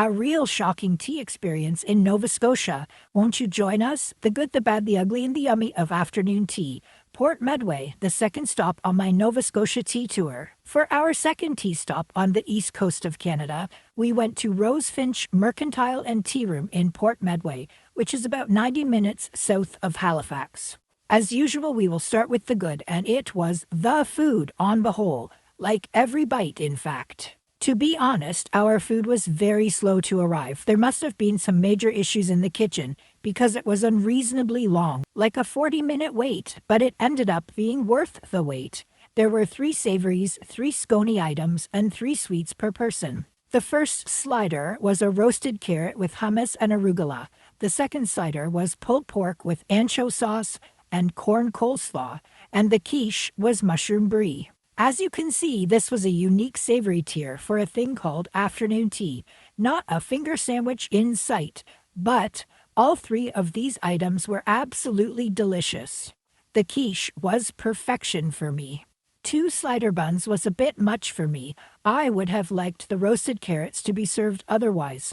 A real shocking tea experience in Nova Scotia. Won't you join us? The good, the bad, the ugly, and the yummy of afternoon tea. Port Medway, the second stop on my Nova Scotia tea tour. For our second tea stop on the east coast of Canada, we went to Rosefinch Mercantile Tea Room in Port Medway, which is about 90 minutes south of Halfaix. As usual, we will start with the good, and it was the food on the whole, like every bite, in fact. To be honest, our food was very slow to arrive. There must have been some major issues in the kitchen because it was unreasonably long, like a 40-minute wait, but it ended up being worth the wait. There were 3 savories, 3 scony items, and 3 sweets per person. The first slider was a roasted carrot with hummus and arugula. The second slider was pulled pork with ancho sauce and corn coleslaw, and the quiche was mushroom brie. As you can see, this was a unique savory tier for a thing called afternoon tea. Not a finger sandwich in sight, but all 3 of these items were absolutely delicious. The quiche was perfection for me. 2 slider buns was a bit much for me. I would have liked the roasted carrots to be served otherwise.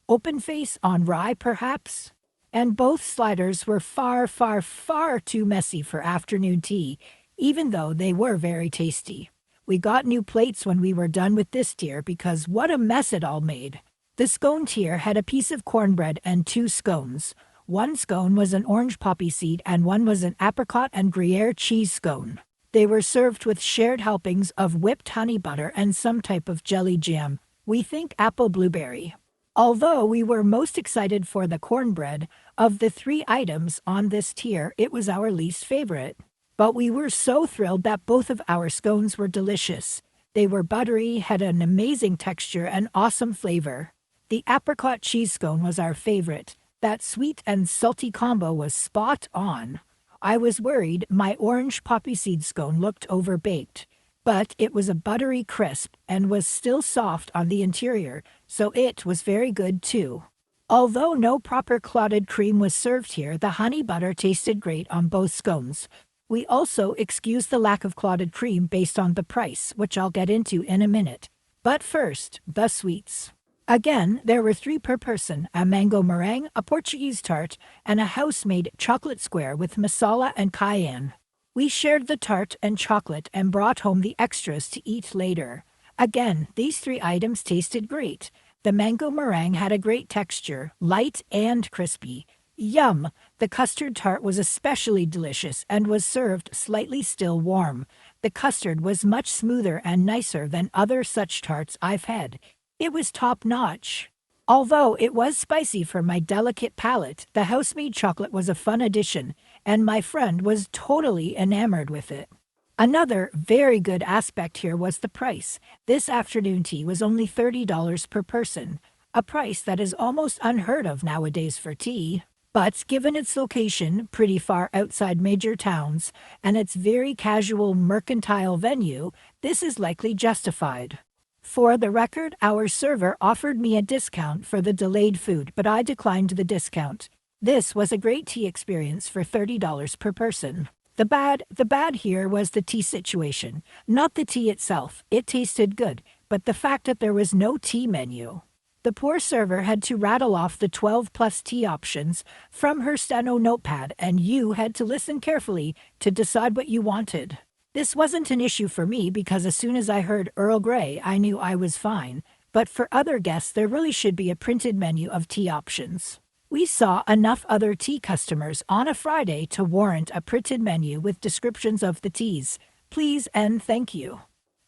Open face on rye, perhaps? And both sliders were far, far, far too messy for afternoon tea, even though they were very tasty. We got new plates when we were done with this tier because what a mess it all made. The scone tier had a piece of cornbread and 2 scones. 1 scone was an orange poppy seed and 1 was an apricot and Gruyere cheese scone. They were served with shared helpings of whipped honey butter and some type of jelly jam. We think apple blueberry. Although we were most excited for the cornbread, of the 3 items on this tier, it was our least favorite. But we were so thrilled that both of our scones were delicious. They were buttery, had an amazing texture, and awesome flavor. The apricot cheese scone was our favorite. That sweet and salty combo was spot on. I was worried my orange poppy seed scone looked overbaked, but it was a buttery crisp and was still soft on the interior, so it was very good too. Although no proper clotted cream was served here, the honey butter tasted great on both scones. We also excused the lack of clotted cream based on the price, which I'll get into in a minute. But first, the sweets. Again, there were 3 per person, a mango meringue, a Portuguese tart, and a house-made chocolate square with masala and cayenne. We shared the tart and chocolate and brought home the extras to eat later. Again, these 3 items tasted great. The mango meringue had a great texture, light and crispy. Yum! The custard tart was especially delicious and was served slightly still warm. The custard was much smoother and nicer than other such tarts I've had. It was top-notch. Although it was spicy for my delicate palate, the house-made chocolate was a fun addition, and my friend was totally enamored with it. Another very good aspect here was the price. This afternoon tea was only $30 per person, a price that is almost unheard of nowadays for tea. But given its location, pretty far outside major towns, and its very casual mercantile venue, this is likely justified. For the record, our server offered me a discount for the delayed food, but I declined the discount. This was a great tea experience for $30 per person. The bad here was the tea situation. Not the tea itself, it tasted good, but the fact that there was no tea menu. The poor server had to rattle off the 12+ tea options from her steno notepad, and you had to listen carefully to decide what you wanted. This wasn't an issue for me because as soon as I heard Earl Grey, I knew I was fine, but for other guests there really should be a printed menu of tea options. We saw enough other tea customers on a Friday to warrant a printed menu with descriptions of the teas. Please and thank you.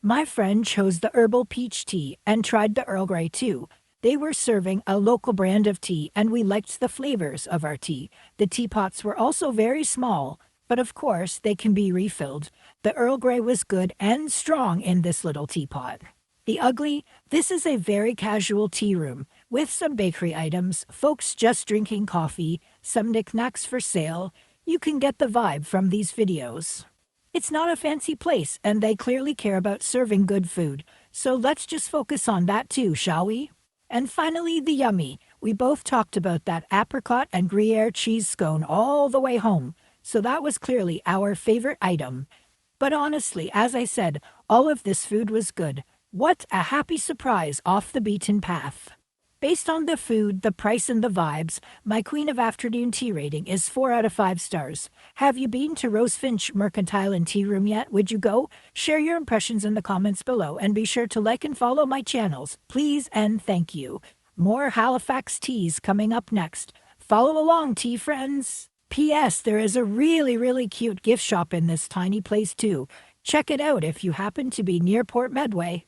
My friend chose the herbal peach tea and tried the Earl Grey too. They were serving a local brand of tea, and we liked the flavors of our tea. The teapots were also very small, but of course they can be refilled. The Earl Grey was good and strong in this little teapot. The ugly, this is a very casual tea room, with some bakery items, folks just drinking coffee, some knickknacks for sale. You can get the vibe from these videos. It's not a fancy place, and they clearly care about serving good food, so let's just focus on that too, shall we? And finally, the yummy. We both talked about that apricot and Gruyere cheese scone all the way home, so that was clearly our favorite item. But honestly, as I said, all of this food was good. What a happy surprise off the beaten path. Based on the food, the price, and the vibes, my Queen of Afternoon Tea rating is 4 out of 5 stars. Have you been to Rosefinch Mercantile Tea Room yet? Would you go? Share your impressions in the comments below and be sure to like and follow my channels. Please and thank you. More Halfaix teas coming up next. Follow along, tea friends. P.S. There is a really cute gift shop in this tiny place too. Check it out if you happen to be near Port Medway.